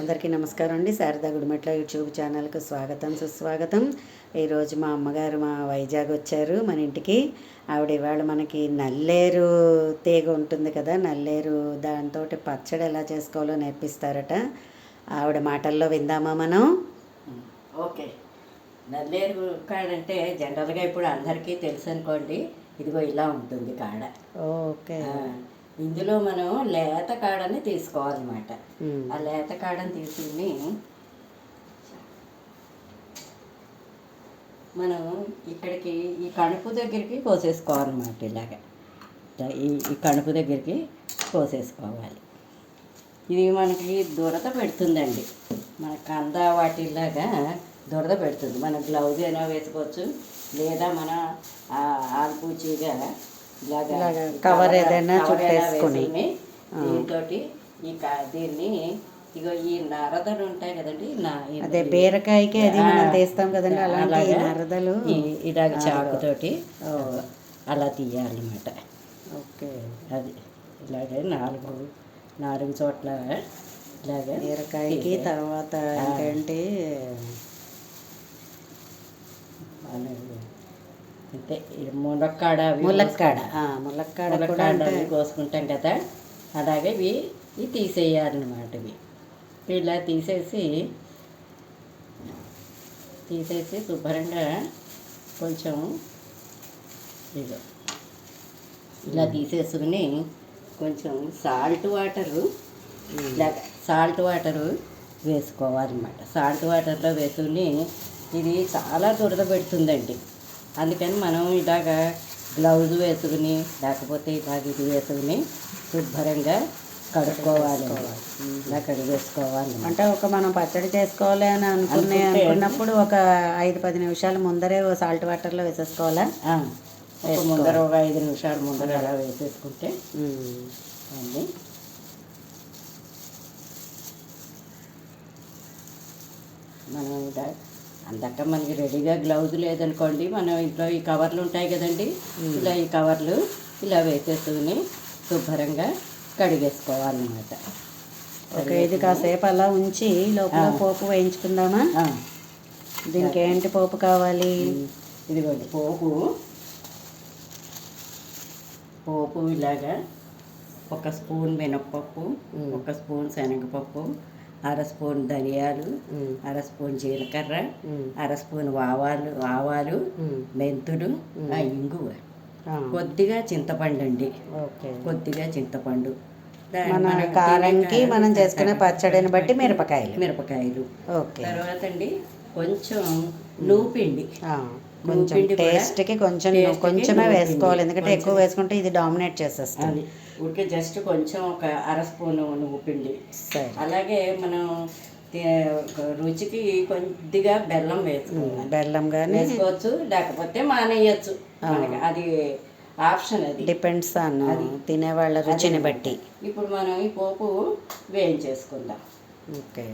అందరికీ నమస్కారం అండి. శారదా గుడిమెట్ల యూట్యూబ్ ఛానల్కి స్వాగతం సుస్వాగతం. ఈరోజు మా అమ్మగారు మా వైజాగ్ వచ్చారు మన ఇంటికి. ఆవిడ ఇవాళ మనకి నల్లేరు తీగ ఉంటుంది కదా, నల్లేరు దాంతో పచ్చడి ఎలా చేసుకోవాలో నేర్పిస్తారట. ఆవిడ మాటల్లో విందామా మనం? ఓకే. నల్లేరు కాడంటే జనరల్గా ఇప్పుడు అందరికీ తెలుసు అనుకోండి. ఇదిగో ఇలా ఉంటుంది కాడ. ఓకే. ఇందులో మనం లేత కాడని తీసుకోవాలన్నమాట. ఆ లేత కాడని తీసుకుని మనం ఇక్కడికి ఈ కణుపు దగ్గరికి కోసేసుకోవాలన్నమాట. ఇలాగ ఈ కణుపు దగ్గరికి కోసేసుకోవాలి. ఇది మనకి దురద పెడుతుందండి. మన కంద వాటిలాగా దురద పెడుతుంది. మన గ్లౌజ్ అయినా వేసుకోవచ్చు, లేదా మన ఆల్పూచిగా ఇలాగా కవర్ ఏదైనా చుట్టేసుకుని దీంతో దీన్ని ఇగో ఈ నరదలు ఉంటాయి కదండి, అదే బీరకాయకి అది మనం తీస్తాం కదండి, అలాగే నరదలు ఇలాగ చాకుతోటి అలా తీయాలన్నమాట. ఓకే. అది ఇలాగే నాలుగు చోట్ల ఇలాగే బీరకాయకి తర్వాత ఏంటంటే అంటే ములక్కాడ కూడా కోసుకుంటాం కదా, అలాగే ఇవి తీసేయాలన్నమాట. ఇలా తీసేసి శుభ్రంగా కొంచెం ఇలా తీసేసుకుని కొంచెం సాల్ట్ వాటరు వేసుకోవాలన్నమాట. సాల్ట్ వాటర్లో వేసుకుని ఇది చాలా దురద పెడుతుందండి. అందుకని మనం ఇలాగా గ్లౌజ్ వేసుకుని లేకపోతే ఇలాగ ఇది వేసుకుని శుభ్రంగా కడుక్కోవాలి. ఇలా కడిగేసుకోవాలి. అంటే మనం పచ్చడి చేసుకోవాలి అని అనుకున్నప్పుడు ఒక 5-10 నిమిషాల ముందరే సాల్ట్ వాటర్లో వేసేసుకోవాలా? ముందర ఒక 5 నిమిషాల ముందర అలా వేసేసుకుంటే అన్నీ మనం ఇలా అందాక మనకి రెడీగా గ్లౌజ్ లేదనుకోండి, మనం ఇంట్లో ఈ కవర్లు ఉంటాయి కదండి, ఇలా ఈ కవర్లు ఇలా వేసేసుకుని శుభ్రంగా కడిగేసుకోవాలన్నమాట. ఓకే. ఇది కాసేపు అలా ఉంచి లోపల పోపు వేయించుకుందామా? దీనికి ఏంటి పోపు కావాలి? ఇదిగోండి పోపు ఇలాగా 1 స్పూన్ మినప్పప్పు, 1 స్పూన్ శనగపప్పు, 1/2 స్పూన్ ధనియాలు, 1/2 స్పూన్ జీలకర్ర, 1/2 స్పూన్ ఆవాలు, మెంతులు, ఇంగువ, కొద్దిగా చింతపండు అండి. కొద్దిగా చింతపండు, మన కారంకి మనం చేసుకునే పచ్చడిని బట్టి మిరపకాయలు. ఓకే. తర్వాత అండి కొంచెం నూపిండి, కొంచెం టేస్ట్కి కొంచెమే వేసుకోవాలి, ఎందుకంటే ఎక్కువ వేసుకుంటే ఇది డామినేట్ చేసేస్తుంది. ఊరికే జస్ట్ కొంచెం ఒక 1/2 స్పూను నువ్వు పిండి. అలాగే మనం రుచికి కొద్దిగా బెల్లం వేసుకోవాలి. బెల్లం కానీ వేసుకోవచ్చు, లేకపోతే మానేయచ్చు. అది ఆప్షన్, అది డిపెండ్స్ ఆన్ తినేవాళ్ళ రుచిని బట్టి. ఇప్పుడు మనం ఈ పోపు వేయించేసుకుందాం. ఓకే.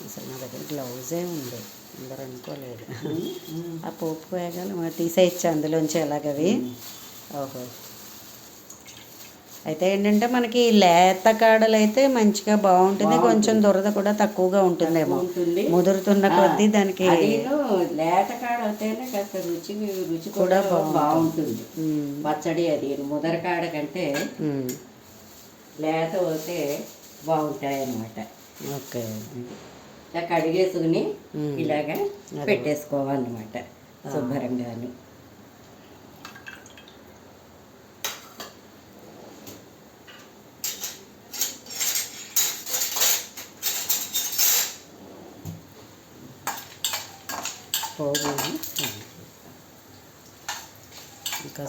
అసలు నా దగ్గర గ్లౌజే ఉంది, అందరూ అనుకోలేదు. ఆ పోపు వేగాలి తీసేయచ్చు అందులోంచి ఎలాగవి. ఓహో. అయితే ఏంటంటే మనకి లేత కాడలు అయితే మంచిగా బాగుంటుంది, కొంచెం దురద కూడా తక్కువగా ఉంటుందేమో. ముదురుతున్న కొద్దీ దానికి లేత కాడ అయితేనే కాస్త రుచి కూడా బాగుంటుంది పచ్చడి. అది ముదర కాడ కంటే లేత అయితే బాగుంటాయి అన్నమాట. ఓకే. ఇలా కడిగేసుకుని ఇలాగా పెట్టేసుకోవాలన్నమాట శుభ్రంగాను. ఇంకా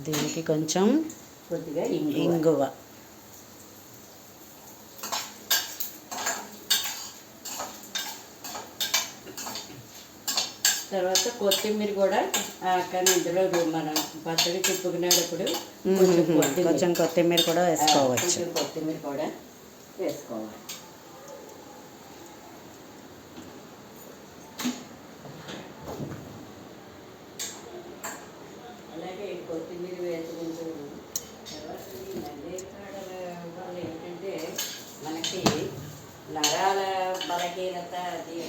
దీనికి కొంచెం కొద్దిగా ఇంగువ, తర్వాత కొత్తిమీర కూడా కానీ ఇందులో మనం పచ్చడి తిప్పుకునేటప్పుడు కొంచెం కొత్తిమీర కొంచెం కొత్తిమీర కూడా వేసుకోవచ్చు. కొంచెం కొత్తిమీర కూడా వేసుకోవాలి. అలాగే కొత్తిమీర వేసుకుంటూ తర్వాత ఈ నల్లేరు కాడల వల్ల ఏంటంటే మనకి నరాల బలహీనత, అది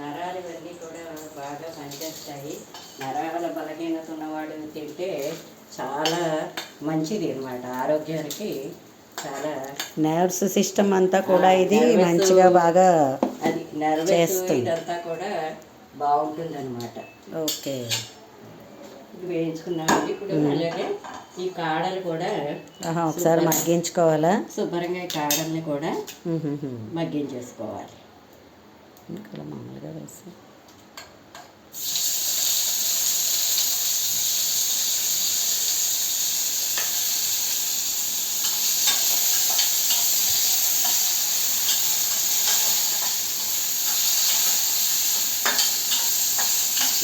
నరాలు ఇవన్నీ కూడా బాగా పనిచేస్తాయి. నరాల బలహీనత ఉన్నవాడు తింటే చాలా మంచిది అన్నమాట, ఆరోగ్యానికి చాలా. నర్వ్స్ సిస్టమ్ అంతా కూడా ఇది మంచిగా బాగా అది నర్వస్ ఇదంతా కూడా బాగుంటుంది అనమాట. ఓకే, వేయించుకున్నామండి. ఇప్పుడు అలాగే ఈ కాడలు కూడా ఒకసారి మగ్గించుకోవాలా? శుభ్రంగా ఈ కాడల్ని కూడా మగ్గించేసుకోవాలి. ఇక్కడ మామూలుగా వేసి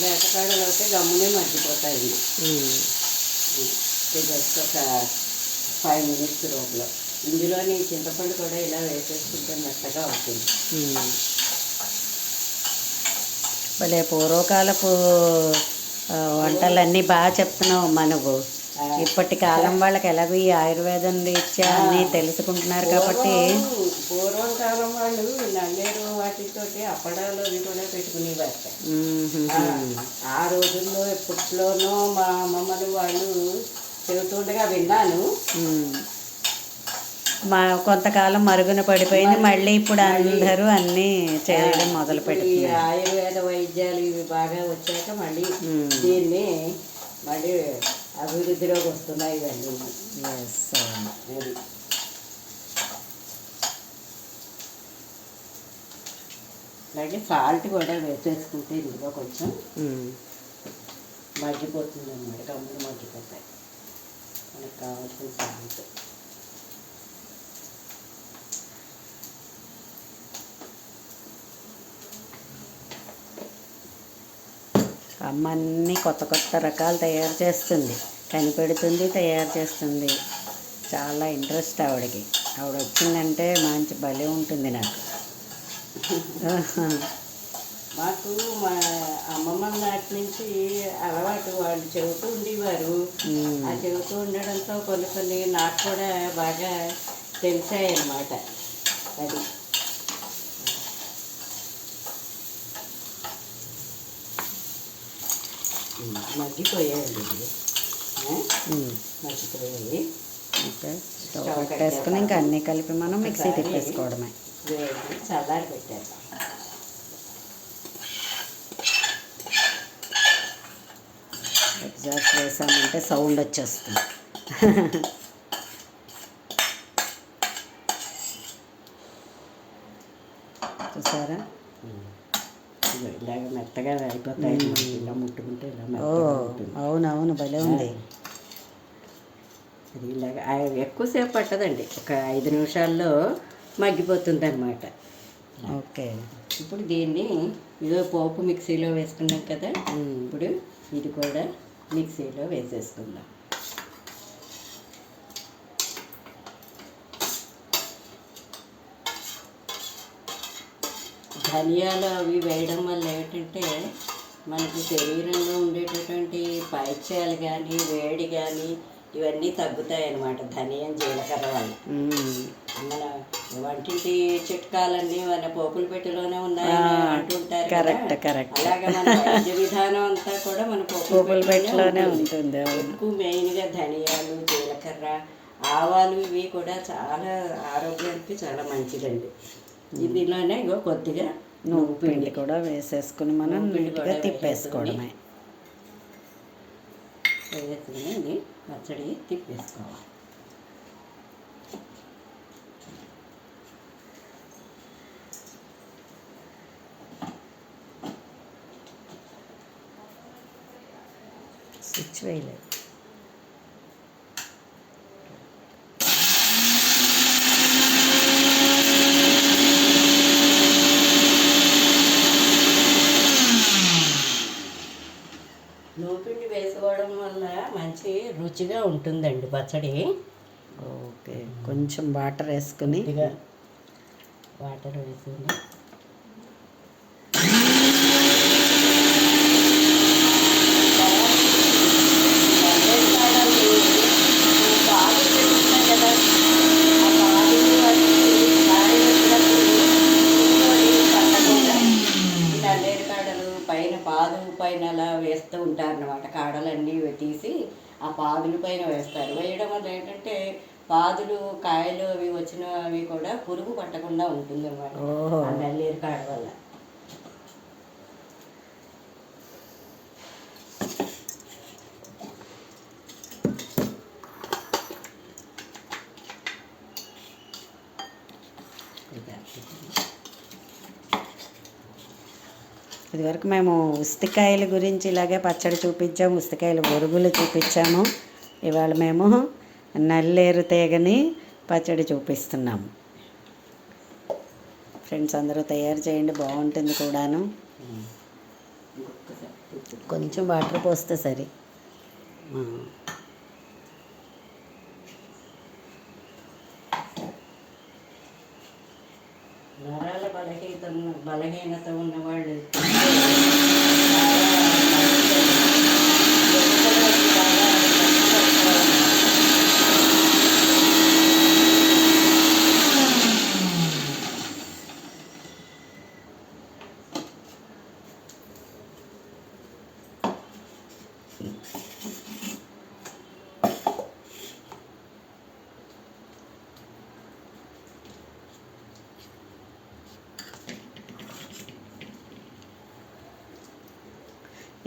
లేతకాడలు అయితే గమ్మునే మగ్గిపోతాయి. జస్ట్ ఒక 5 minutes లోపల ఇందులోని చింతపండు కూడా ఇలా వేసేసుకుంటే మెత్తగా అవుతుంది. భలే పూర్వకాలపు వంటలన్నీ బాగా చెప్తున్నావు మనవు. ఇప్పటి కాలం వాళ్ళకి ఎలాగో ఈ ఆయుర్వేదం రీత్యా అన్నీ తెలుసుకుంటున్నారు కాబట్టి. పూర్వం కాలం వాళ్ళు నల్లేరు వాటితోటి అప్పడాలు అవి కూడా పెట్టుకునేవారు. ఆ రోజుల్లో ఎప్పట్లోనో మా అమ్మమ్మలు వాళ్ళు చెబుతుండగా విన్నాను. మా కొంతకాలం మరుగున పడిపోయింది, మళ్ళీ ఇప్పుడు అందరూ అన్నీ చేయడం మొదలు పెట్టి ఆయుర్వేద వైద్యాలు ఇవి బాగా వచ్చాక మళ్ళీ దీన్ని మళ్ళీ అభివృద్ధిలోకి వస్తున్నాయి ఇవన్నీ. అలాగే సాల్ట్ కూడా వేసేసుకుంటే ఇందులో కొంచెం మగ్గిపోతుంది అన్నమాట, గమ్ములు మగ్గిపోతాయి. మనకు కావాల్సిన సాల్ట్ అమ్మ అన్నీ కొత్త కొత్త రకాలు తయారు చేస్తుంది, కనిపెడుతుంది, తయారు చేస్తుంది. చాలా ఇంట్రెస్ట్ ఆవిడకి. ఆవిడ వచ్చిందంటే మంచి భలే ఉంటుంది నాకు. మాకు మా అమ్మమ్మ నాటి నుంచి అలవాటు, వాళ్ళు చెబుతూ ఉండేవారు. ఆ చెబుతూ ఉండడంతో కొన్ని కొన్ని నాకు కూడా బాగా తెలిసాయి అన్నమాట. అది మగ్గిపోయాయండి, మగ్గిపోయాయి. ఓకే, స్టవ్ పెట్టేసుకుని ఇంకా అన్నీ కలిపి మనం మిక్సీ తిప్పేసుకోవడమే. చల్లారి పెట్టారు. ఎగ్జాస్ట్ వేసామంటే సౌండ్ వచ్చేస్తుంది. చూసారా, ఇలాగ మెత్తగా అయిపోతాయి. ఇలా ముట్టుకుంటే ఇలా మెత్తగా ఉంటుంది. అవునవును, భలే ఉంది. అది ఇలాగ ఎక్కువసేపు పట్టదండి, ఒక 5 నిమిషాల్లో మగ్గిపోతుంది అన్నమాట. ఓకే, ఇప్పుడు దీన్ని ఇదో పోపు మిక్సీలో వేసుకున్నాం కదా, ఇప్పుడు ఇది కూడా మిక్సీలో వేసేసుకుందాం. ధనియాలు అవి వేయడం వల్ల ఏంటంటే మనకి శరీరంలో ఉండేటటువంటి పైత్యాలు కానీ వేడి కానీ ఇవన్నీ తగ్గుతాయి అన్నమాట, ధనియం జీలకర్ర వల్ల. మన వంటింటి చిట్కాలన్నీ మన పోపుల పెట్టెలోనే ఉన్నాయని అంటుంటారు. Correct correct. అలాగే మన వైద్య విధానం అంతా కూడా మన పోపుల పెట్టెలోనే ఉంటుంది. ఎక్కువ మెయిన్గా ధనియాలు, జీలకర్ర, ఆవాలు ఇవి కూడా చాలా ఆరోగ్యానికి చాలా మంచిదండి. ఇందులోనే ఇగో కొద్దిగా నువ్వు పిండి కూడా వేసేసుకుని మనం నీట్గా తిప్పేసుకోవడమే. వేసుకుని పచ్చడి తిప్పేసుకోవాలి. స్విచ్ వేయలేదు. నూపిండి వేసుకోవడం వల్ల మంచి రుచిగా ఉంటుందండి పచ్చడి. ఓకే, కొంచెం వాటర్ వేసుకుని కొద్దిగా వాటర్ వేసుకుని నల్లేరు కాడలు పైన పాదు పైన అలా వేస్తూ ఉంటారు అన్నమాట. కాడలన్నీ తీసి ఆ పాదుల పైన వేస్తారు. వేయడం వల్ల ఏంటంటే పాదులు కాయలు అవి వచ్చినవి కూడా పురుగు పట్టకుండా ఉంటుంది అన్నమాట. ఓహో. ఆ నల్లేరు కాడ వల్ల. ఇదివరకు మేము ఉసిరికాయల గురించి ఇలాగే పచ్చడి చూపించాము, ఉసిరికాయల బొరుగులు చూపించాము. ఇవాళ మేము నల్లేరు తీగని పచ్చడి చూపిస్తున్నాము. ఫ్రెండ్స్ అందరూ తయారు చేయండి, బాగుంటుంది కూడాను. కొంచెం వాటర్ పోస్తే సరే. నరాల బలహీనత ఉన్నవాళ్ళు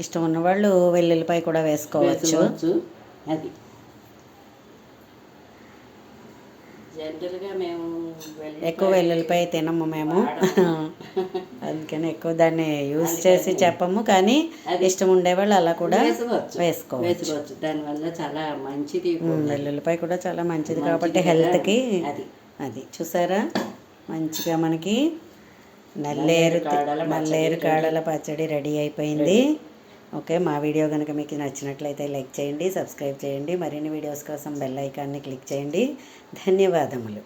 ఇష్టం ఉన్నవాళ్ళు వెల్లుల్లిపాయ కూడా వేసుకోవచ్చు. అది జనరల్గా మేము ఎక్కువ వెల్లుల్లిపాయ తినము మేము, అందుకని ఎక్కువ దాన్ని యూజ్ చేసి చెప్పము. కానీ ఇష్టం ఉండేవాళ్ళు అలా కూడా వేసుకోవచ్చు. దానివల్ల చాలా మంచిది. వెల్లుల్లిపాయ కూడా చాలా మంచిది కాబట్టి హెల్త్కి. అది చూసారా, మంచిగా మనకి నల్లేరు కాడల పచ్చడి రెడీ అయిపోయింది. ఓకే, మా వీడియో కనుక మీకు నచ్చినట్లయితే లైక్ చేయండి, సబ్స్క్రైబ్ చేయండి. మరిన్ని వీడియోస్ కోసం బెల్ ఐకాన్ని క్లిక్ చేయండి. ధన్యవాదములు.